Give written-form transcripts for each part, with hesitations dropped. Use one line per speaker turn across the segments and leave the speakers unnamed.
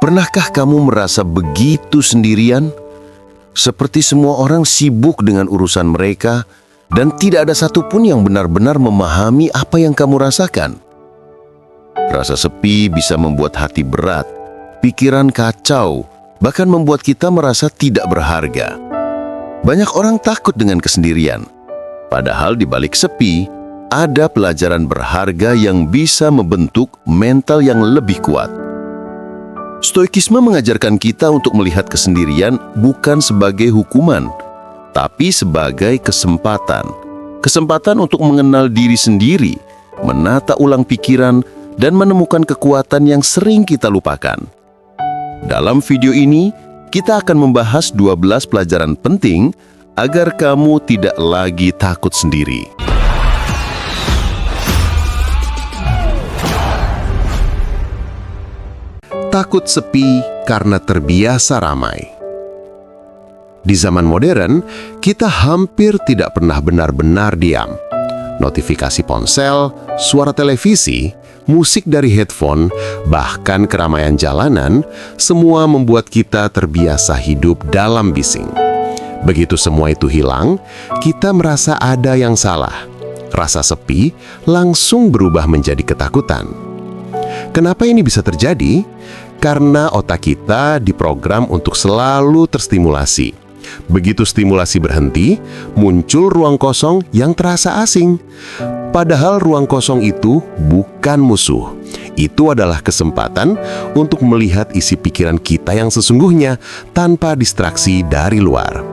Pernahkah kamu merasa begitu sendirian? Seperti semua orang sibuk dengan urusan mereka dan tidak ada satupun yang benar-benar memahami apa yang kamu rasakan. Rasa sepi bisa membuat hati berat, pikiran kacau, bahkan membuat kita merasa tidak berharga. Banyak orang takut dengan kesendirian, padahal di balik sepi ada pelajaran berharga yang bisa membentuk mental yang lebih kuat. Stoikisme mengajarkan kita untuk melihat kesendirian bukan sebagai hukuman, tapi sebagai kesempatan. Kesempatan untuk mengenal diri sendiri, menata ulang pikiran, dan menemukan kekuatan yang sering kita lupakan. Dalam video ini, kita akan membahas 12 pelajaran penting agar kamu tidak lagi takut sendiri. Takut sepi karena terbiasa ramai. Di zaman modern, kita hampir tidak pernah benar-benar diam. Notifikasi ponsel, suara televisi, musik dari headphone, bahkan keramaian jalanan, semua membuat kita terbiasa hidup dalam bising. Begitu semua itu hilang, kita merasa ada yang salah. Rasa sepi langsung berubah menjadi ketakutan. Kenapa ini bisa terjadi? Karena otak kita diprogram untuk selalu terstimulasi. Begitu stimulasi berhenti, muncul ruang kosong yang terasa asing. Padahal ruang kosong itu bukan musuh. Itu adalah kesempatan untuk melihat isi pikiran kita yang sesungguhnya tanpa distraksi dari luar.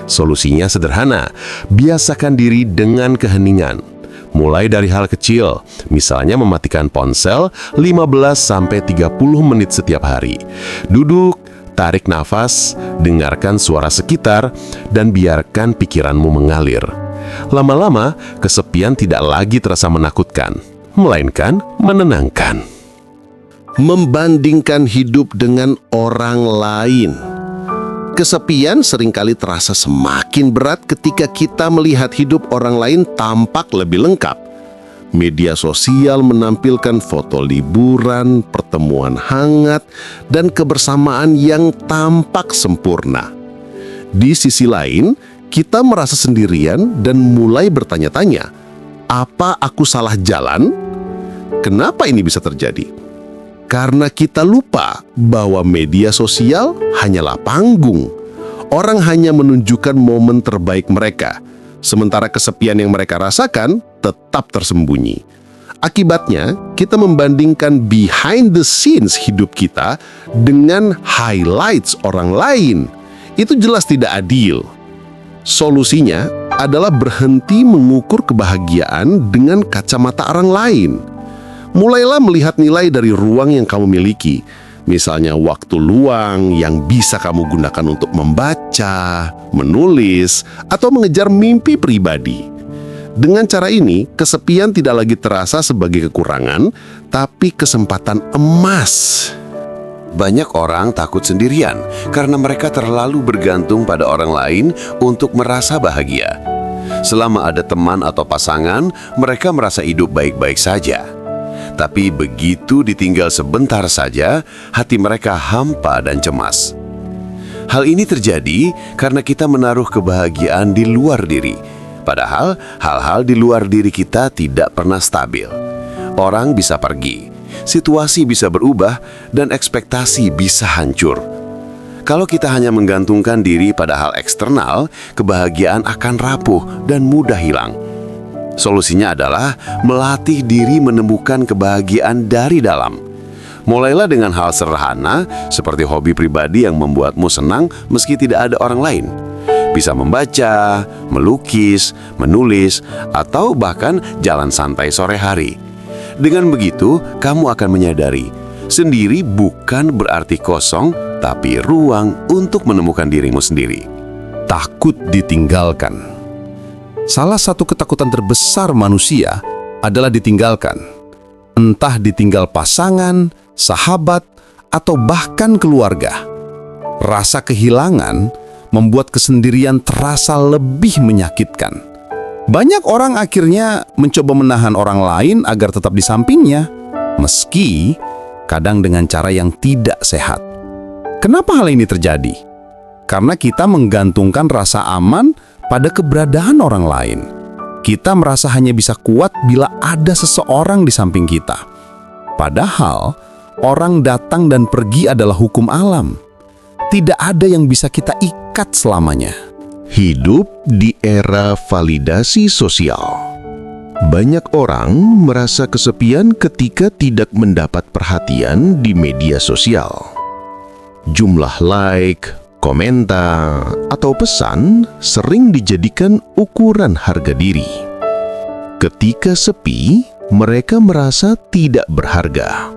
Solusinya sederhana, biasakan diri dengan keheningan. Mulai dari hal kecil, misalnya mematikan ponsel 15-30 menit setiap hari. Duduk, tarik nafas, dengarkan suara sekitar, dan biarkan pikiranmu mengalir. Lama-lama, kesepian tidak lagi terasa menakutkan, melainkan menenangkan. Membandingkan hidup dengan orang lain. Kesepian seringkali terasa semakin berat ketika kita melihat hidup orang lain tampak lebih lengkap. Media sosial menampilkan foto liburan, pertemuan hangat, dan kebersamaan yang tampak sempurna. Di sisi lain, kita merasa sendirian dan mulai bertanya-tanya, apa aku salah jalan? Kenapa ini bisa terjadi? Karena kita lupa bahwa media sosial hanyalah panggung. Orang hanya menunjukkan momen terbaik mereka, sementara kesepian yang mereka rasakan tetap tersembunyi. Akibatnya, kita membandingkan behind the scenes hidup kita dengan highlights orang lain. Itu jelas tidak adil. Solusinya adalah berhenti mengukur kebahagiaan dengan kacamata orang lain. Mulailah melihat nilai dari ruang yang kamu miliki. Misalnya waktu luang yang bisa kamu gunakan untuk membaca, menulis, atau mengejar mimpi pribadi. Dengan cara ini, kesepian tidak lagi terasa sebagai kekurangan, tapi kesempatan emas.
Banyak orang takut sendirian karena mereka terlalu bergantung pada orang lain untuk merasa bahagia. Selama ada teman atau pasangan, mereka merasa hidup baik-baik saja. Tapi begitu ditinggal sebentar saja, hati mereka hampa dan cemas. Hal ini terjadi karena kita menaruh kebahagiaan di luar diri. Padahal hal-hal di luar diri kita tidak pernah stabil. Orang bisa pergi, situasi bisa berubah, dan ekspektasi bisa hancur. Kalau kita hanya menggantungkan diri pada hal eksternal, kebahagiaan akan rapuh dan mudah hilang. Solusinya adalah melatih diri menemukan kebahagiaan dari dalam. Mulailah dengan hal sederhana seperti hobi pribadi yang membuatmu senang meski tidak ada orang lain. Bisa membaca, melukis, menulis, atau bahkan jalan santai sore hari. Dengan begitu, kamu akan menyadari, sendiri bukan berarti kosong, tapi ruang untuk menemukan dirimu sendiri.
Takut ditinggalkan. Salah satu ketakutan terbesar manusia adalah ditinggalkan. Entah ditinggal pasangan, sahabat, atau bahkan keluarga. Rasa kehilangan membuat kesendirian terasa lebih menyakitkan. Banyak orang akhirnya mencoba menahan orang lain agar tetap di sampingnya, meski kadang dengan cara yang tidak sehat. Kenapa hal ini terjadi? Karena kita menggantungkan rasa aman pada keberadaan orang lain. Kita merasa hanya bisa kuat bila ada seseorang di samping kita. Padahal, orang datang dan pergi adalah hukum alam. Tidak ada yang bisa kita ikat selamanya.
Hidup di era validasi sosial. Banyak orang merasa kesepian ketika tidak mendapat perhatian di media sosial. Jumlah like, komentar, atau pesan sering dijadikan ukuran harga diri. Ketika sepi, mereka merasa tidak berharga.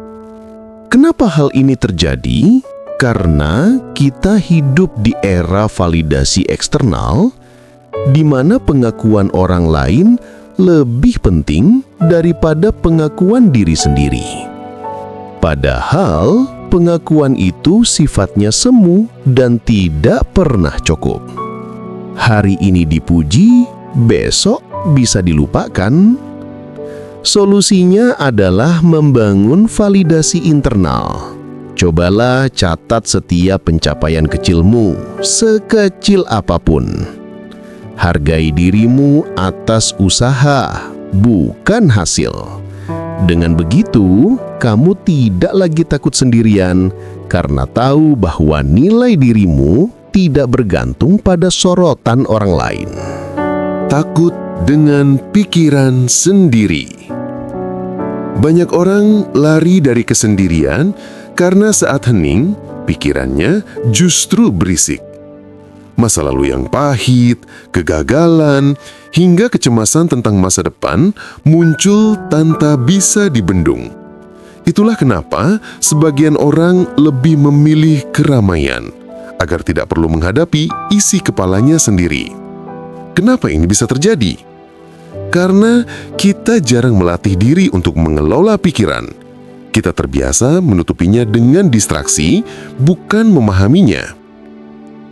Kenapa hal ini terjadi? Karena kita hidup di era validasi eksternal, di mana pengakuan orang lain lebih penting daripada pengakuan diri sendiri. Padahal, pengakuan itu sifatnya semu dan tidak pernah cukup. Hari ini dipuji, besok bisa dilupakan. Solusinya adalah membangun validasi internal. Cobalah catat setiap pencapaian kecilmu, sekecil apapun. Hargai dirimu atas usaha, bukan hasil. Dengan begitu, kamu tidak lagi takut sendirian karena tahu bahwa nilai dirimu tidak bergantung pada sorotan orang lain.
Takut dengan pikiran sendiri. Banyak orang lari dari kesendirian karena saat hening, pikirannya justru berisik. Masa lalu yang pahit, kegagalan, hingga kecemasan tentang masa depan muncul tanpa bisa dibendung. Itulah kenapa sebagian orang lebih memilih keramaian, agar tidak perlu menghadapi isi kepalanya sendiri. Kenapa ini bisa terjadi? Karena kita jarang melatih diri untuk mengelola pikiran. Kita terbiasa menutupinya dengan distraksi, bukan memahaminya.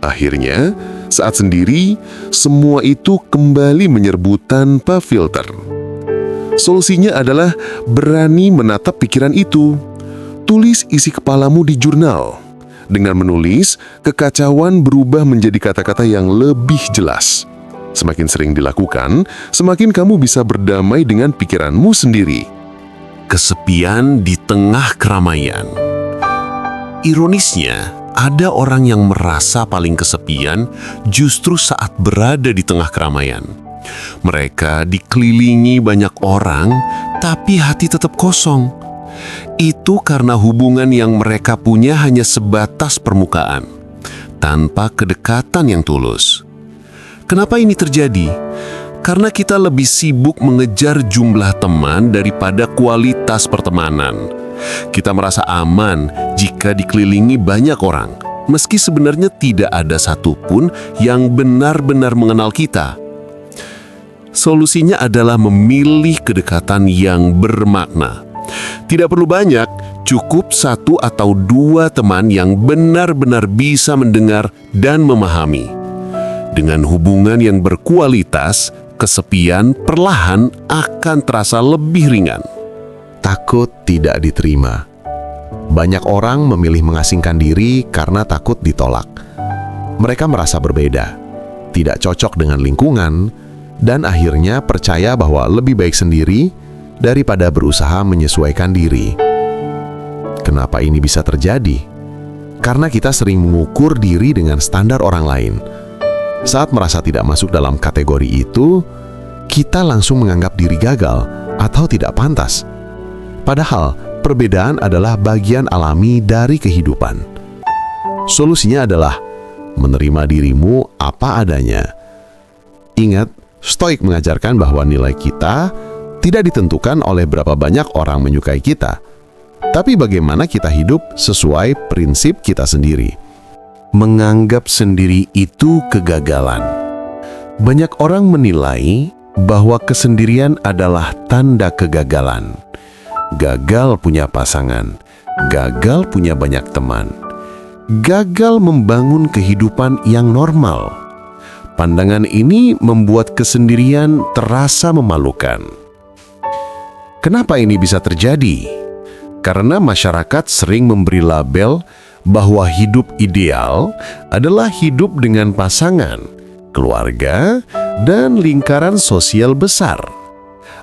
Akhirnya, saat sendiri, semua itu kembali menyerbu tanpa filter. Solusinya adalah berani menatap pikiran itu. Tulis isi kepalamu di jurnal. Dengan menulis, kekacauan berubah menjadi kata-kata yang lebih jelas. Semakin sering dilakukan, semakin kamu bisa berdamai dengan pikiranmu sendiri.
Kesepian di tengah keramaian. Ironisnya, ada orang yang merasa paling kesepian justru saat berada di tengah keramaian. Mereka dikelilingi banyak orang, tapi hati tetap kosong. Itu karena hubungan yang mereka punya hanya sebatas permukaan, tanpa kedekatan yang tulus. Kenapa ini terjadi? Karena kita lebih sibuk mengejar jumlah teman daripada kualitas pertemanan. Kita merasa aman jika dikelilingi banyak orang, meski sebenarnya tidak ada satupun yang benar-benar mengenal kita. Solusinya adalah memilih kedekatan yang bermakna. Tidak perlu banyak, cukup 1 atau 2 teman yang benar-benar bisa mendengar dan memahami. Dengan hubungan yang berkualitas, kesepian perlahan akan terasa lebih ringan.
Takut tidak diterima. Banyak orang memilih mengasingkan diri karena takut ditolak. Mereka merasa berbeda, tidak cocok dengan lingkungan, dan akhirnya percaya bahwa lebih baik sendiri daripada berusaha menyesuaikan diri. Kenapa ini bisa terjadi? Karena kita sering mengukur diri dengan standar orang lain. Saat merasa tidak masuk dalam kategori itu, kita langsung menganggap diri gagal atau tidak pantas. Padahal, perbedaan adalah bagian alami dari kehidupan. Solusinya adalah menerima dirimu apa adanya. Ingat, Stoik mengajarkan bahwa nilai kita tidak ditentukan oleh berapa banyak orang menyukai kita, tapi bagaimana kita hidup sesuai prinsip kita sendiri. Menganggap sendiri itu kegagalan. Banyak orang menilai bahwa kesendirian adalah tanda kegagalan. Gagal punya pasangan, gagal punya banyak teman, gagal membangun kehidupan yang normal. Pandangan ini membuat kesendirian terasa memalukan. Kenapa ini bisa terjadi? Karena masyarakat sering memberi label bahwa hidup ideal adalah hidup dengan pasangan, keluarga, dan lingkaran sosial besar.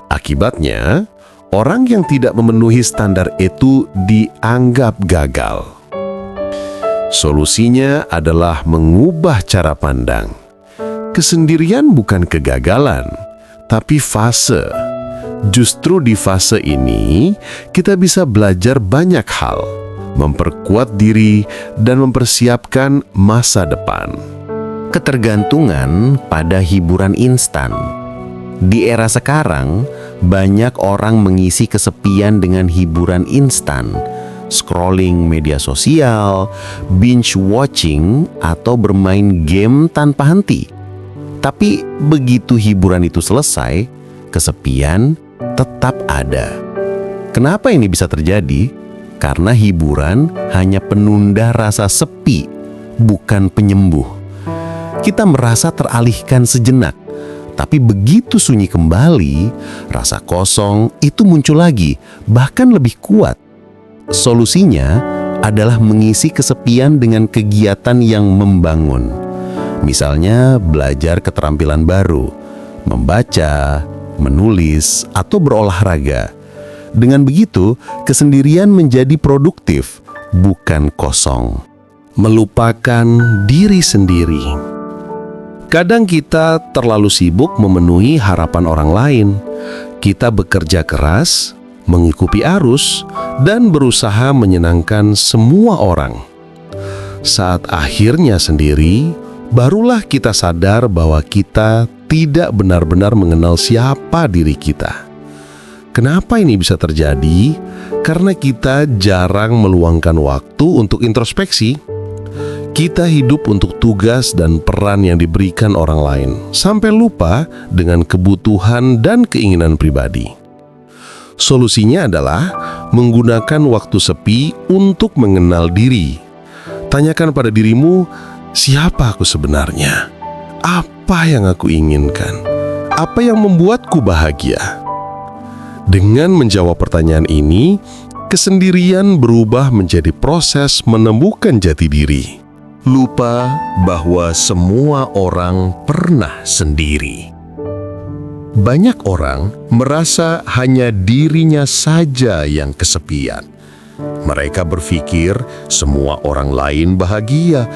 Akibatnya, orang yang tidak memenuhi standar itu dianggap gagal. Solusinya adalah mengubah cara pandang. Kesendirian bukan kegagalan, tapi fase. Justru di fase ini, kita bisa belajar banyak hal, memperkuat diri, dan mempersiapkan masa depan.
Ketergantungan pada hiburan instan. Di era sekarang, banyak orang mengisi kesepian dengan hiburan instan, scrolling media sosial, binge watching, atau bermain game tanpa henti. Tapi begitu hiburan itu selesai, kesepian tetap ada. Kenapa ini bisa terjadi? Karena hiburan hanya penunda rasa sepi, bukan penyembuh. Kita merasa teralihkan sejenak, tapi begitu sunyi kembali, rasa kosong itu muncul lagi, bahkan lebih kuat. Solusinya adalah mengisi kesepian dengan kegiatan yang membangun. Misalnya belajar keterampilan baru, membaca, menulis, atau berolahraga. Dengan begitu, kesendirian menjadi produktif, bukan kosong.
Melupakan diri sendiri. Kadang kita terlalu sibuk memenuhi harapan orang lain. Kita bekerja keras, mengikuti arus, dan berusaha menyenangkan semua orang. Saat akhirnya sendiri, barulah kita sadar bahwa kita tidak benar-benar mengenal siapa diri kita. Kenapa ini bisa terjadi? Karena kita jarang meluangkan waktu untuk introspeksi. Kita hidup untuk tugas dan peran yang diberikan orang lain, sampai lupa dengan kebutuhan dan keinginan pribadi. Solusinya adalah menggunakan waktu sepi untuk mengenal diri. Tanyakan pada dirimu, siapa aku sebenarnya? Apa yang aku inginkan? Apa yang membuatku bahagia? Dengan menjawab pertanyaan ini, kesendirian berubah menjadi proses menemukan jati diri. Lupa bahwa semua orang pernah sendiri. Banyak orang merasa hanya dirinya saja yang kesepian. Mereka berpikir semua orang lain bahagia,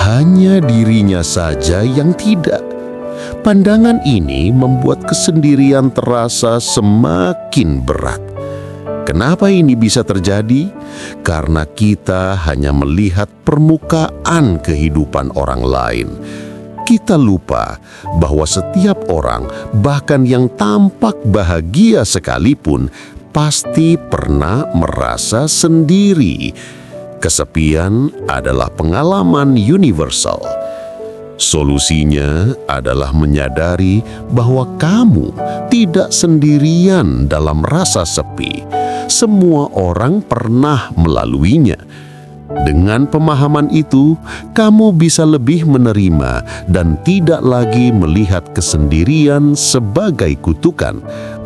hanya dirinya saja yang tidak. Pandangan ini membuat kesendirian terasa semakin berat. Kenapa ini bisa terjadi? Karena kita hanya melihat permukaan kehidupan orang lain. Kita lupa bahwa setiap orang, bahkan yang tampak bahagia sekalipun, pasti pernah merasa sendiri. Kesepian adalah pengalaman universal. Solusinya adalah menyadari bahwa kamu tidak sendirian dalam rasa sepi. Semua orang pernah melaluinya. Dengan pemahaman itu, kamu bisa lebih menerima dan tidak lagi melihat kesendirian sebagai kutukan,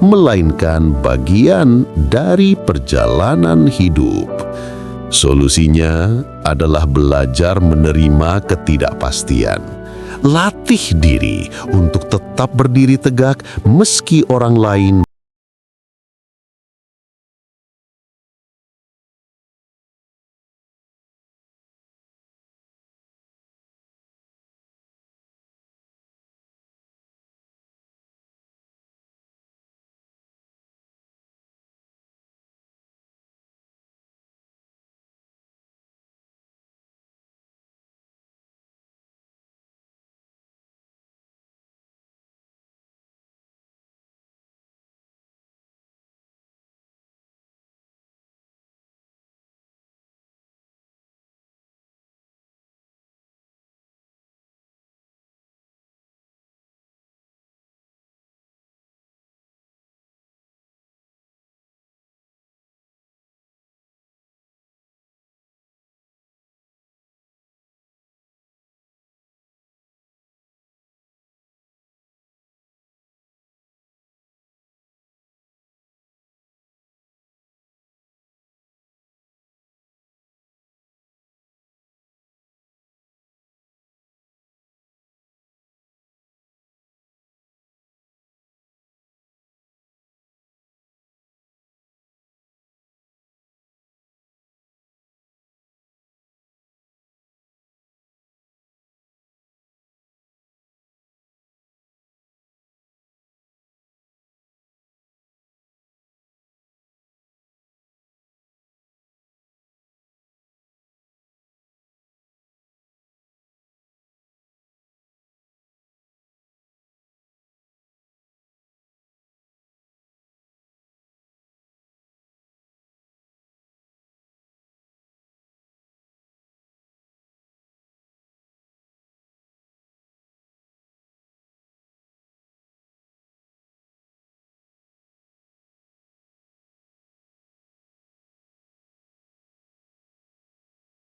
melainkan bagian dari perjalanan hidup. Solusinya adalah belajar menerima ketidakpastian. Latih diri untuk tetap berdiri tegak meski orang lain